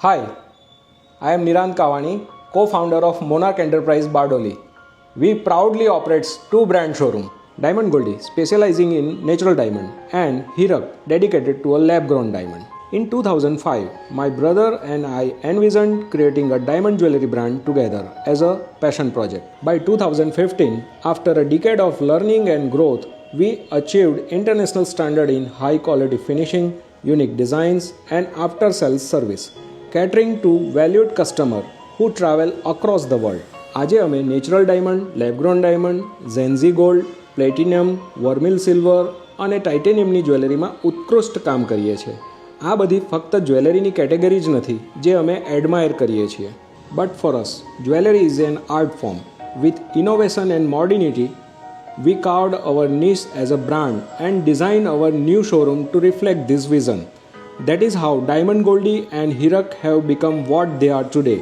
Hi, I am Nirant Kawani, co-founder of Monarch Enterprise Bardoli. We proudly operate two brand showroom, Diamond Goldie specializing in natural diamond and Hirak dedicated to a lab-grown diamond. In 2005, my brother and I envisioned creating a diamond jewelry brand together as a passion project. By 2015, after a decade of learning and growth, we achieved international standard in high quality finishing, unique designs and after sales service, catering to valued customer who travel across the world. આજે અમે natural diamond, lab grown diamond, ઝેન્ઝી gold, platinum, vermeil silver અને ટાઇટેનિયમની જ્વેલરીમાં ઉત્કૃષ્ટ કામ કરીએ છીએ. આ બધી ફક્ત જ્વેલરીની કેટેગરી જ નથી જે અમે એડમાયર કરીએ છીએ. But for us, jewellery is an art form. With innovation and modernity, we carved our niche as a brand and designed our new showroom to reflect this vision. That is how Diamond Goldie and Hirak have become what they are today,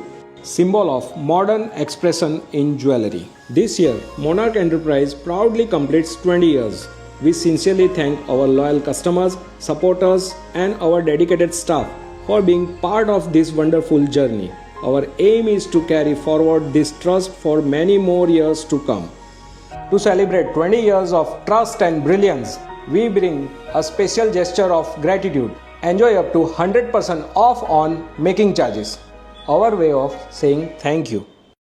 symbol of modern expression in jewelry. This year, Monarch Enterprise proudly completes 20 years. We sincerely thank our loyal customers, supporters and our dedicated staff for being part of this wonderful journey. Our aim is to carry forward this trust for many more years to come. To celebrate 20 years of trust and brilliance, we bring a special gesture of gratitude. Enjoy up to 100% off on making charges. Our way of saying thank you.